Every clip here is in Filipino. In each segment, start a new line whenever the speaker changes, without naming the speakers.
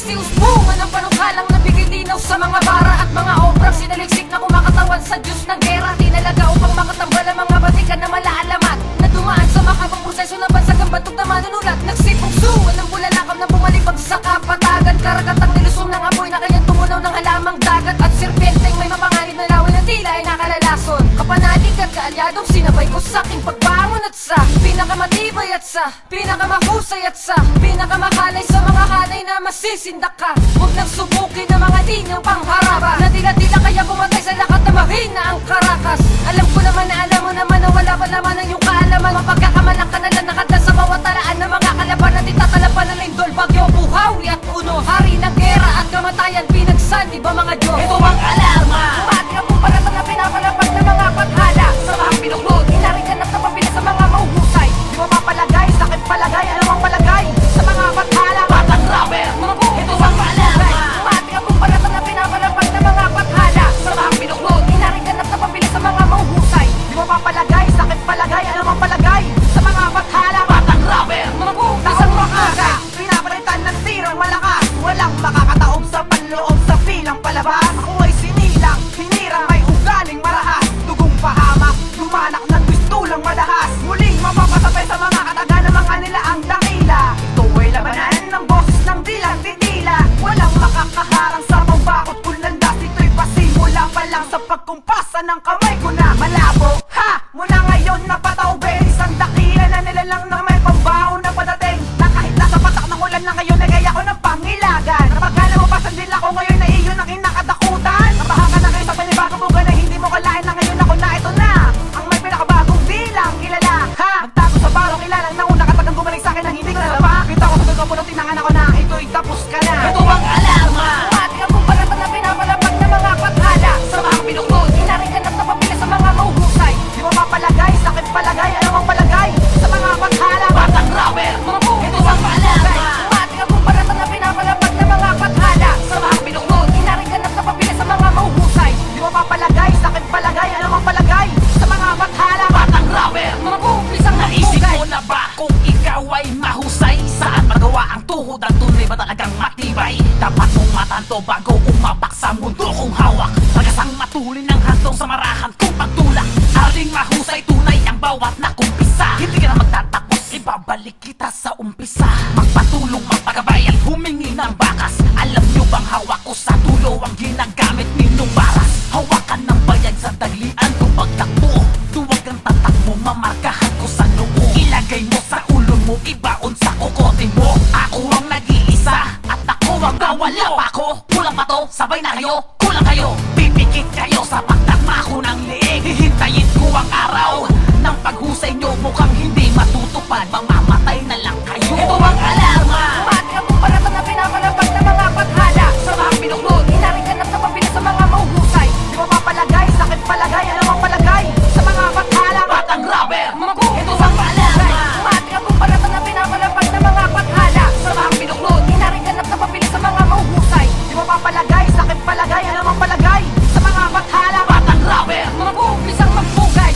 si Usbungan ang panukalang nabigay dinaw sa mga bara at mga obrang sinaliksik na kumakatawan sa Diyos ng gera. Tinalaga upang makatambal ang mga batikan na malaalamat na dumaan sa makabang proseso ng bansag ang bantog na manunulat. Nagsipugsuan ng bulalakaw na bumalibag sa kapatagan, karagatang nilusong ng apoy na kanyang tumunaw ng halamang dagat at serpenteng may mapanganib na laway ng tila ay nakalalason. Kapanalig at kaalyadong sinabay ko sa aking pagbangon at sa pinakamatibay at sa pinakamahusay at sa pinakamakalay sa mga hanay na masisindak ka. Huwag nang subukin ng mga linyang pangharaba na dila-dila kaya pumatay sa lakat na mahina ang karakas. Alam ko naman na alam mo naman na wala pa naman ang iyong kaalaman. Mapagkakamalang ka na lang nakadal sa bawat talaan ng mga kalaban at itatalapan ng lindol, bagyo, buhawi at uno. Hari ng gera at kamatayan pinagsan, di ba mga Diyos?
Ito ang alarma.
Umati ang pumpalatang na pinapalapag ng mga paghala sa mga pinuklod. Inaringanap na pabili sa mga mahuhusay. Di mo mapalagay, sa akin palagay, ano ang palagay sa mga paghala?
Batang rubber.
Mga buhay,
Ito ang alarma.
umati ang pumpalatang na pinapalapag ng mga paghala sa mga pinuklod. Inaringanap na pabili sa mga mahuhusay. Di mo mapalagay, sa akin palagay, ano ang palagay sa mga paghala?
Batang rubber.
Mga buhay,
Isang makaga, pinapalitan ng tirang malakas. Walang makakataob sa panloob sa pilang palabas. Ako ay sinilang, hinirang may ugaling marahas. Dugong pahamak, lumanak ng pistulang madahas. Muling mapapasabay sa mga kataga ng mga nila ang dakila. Ito ay labanan ng boses ng dilang titila. Walang makakaharang sa pambakot kung landas. Ito'y pasimula pa lang sa pagkumpasa ng kamay ko na malabo. Ha! Muna ngayon napataube, isang dakila na nilalang na may pambaho na padating. Na kahit nasa patak ng ulan na ngayon ay gaya ko ng pangilagan. Napagkala mo pa sandil ako ngayon na iyon ang kinakatakutan. Nabahan ka na kayo sa panibagong buga na hindi mo kalain na ngayon ako na ito na ang may pinakabagong bilang kilala. Ha! Magtago sa barong kilalang nauna katagang gumaling sa akin na hindi ko nalaba. Kita ko sa gagapo ng tinangan ako na ito'y tapos ka na.
Ito ang alarma.
umati ang pumpalatang na pinapalapag ng mga paghala sa mga pinuklod. Inaringanap na pabili sa mga mahuhusay.
Di mo mapalagay, sakit palagay, ano ang palagay sa mga paghala?
Batang rubber.
Mga buhay,
Ito ang alarma.
umati ang pumpalatang na pinapalapag ng mga paghala sa mga pinuklod. Inaringanap na pabili sa mga mahuhusay.
Di mo mapalagay, sakit palagay, ano ang palagay sa mga paghala?
Batang rubber.
Mga buhay, isang
Naisip
magbugay.
mo na ba kung ikaw ay mahusay? Saan magawa ang tuhod ang tunay ba talagang matibay? Dapat mong matanto bago umapak sa mundo kong hawak. Pagasang matulin ng hantong sa marahan kong pagtulak. Aling mahusay tunay ang bawat nakumpisa. Hindi ka na magtatapos, ibabalik kita sa umpisa. Magpatulong, magpagabay at humingi ng bakas. Alam nyo bang hawak ko sa tulo ang ginagamit ninyong baras? Hawakan ng bayag sa taglian kung pagtakbo. Duwag ang tatak mo, mamarkahan ko sa noo. Ilagay mo sa ulo mo, ibaon sa kukote mo. Ako ang nag-iisa at ako ang bawala pa ako. Kulang pa to, sabay na kayo, kulang kayo. Pipikit kayo sa pagtagma ko ng liig. Hihintayin ko ang araw ng paghusay nyo, mukhang hindi matutupad. Mamamatay na lang kayo. Ito ang alarma.
Umati ang pumpalatang na pinapalapag ng mga paghala sa mga pinuklod. Inaringanap na pabili sa mga mahuhusay.
Di mo mapalagay, sakit palagay, ano ang palagay sa mga paghala?
Batang rubber.
Mga buhay,
Ito ang alarma.
umati ang pumpalatang na pinapalapag ng mga paghala sa mga pinuklod. Inaringanap na pabili sa mga mahuhusay.
Di mo mapalagay, sakit palagay, ano ang palagay sa mga paghala?
Batang rubber.
Mga buhay, isang magbugay.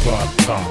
Batang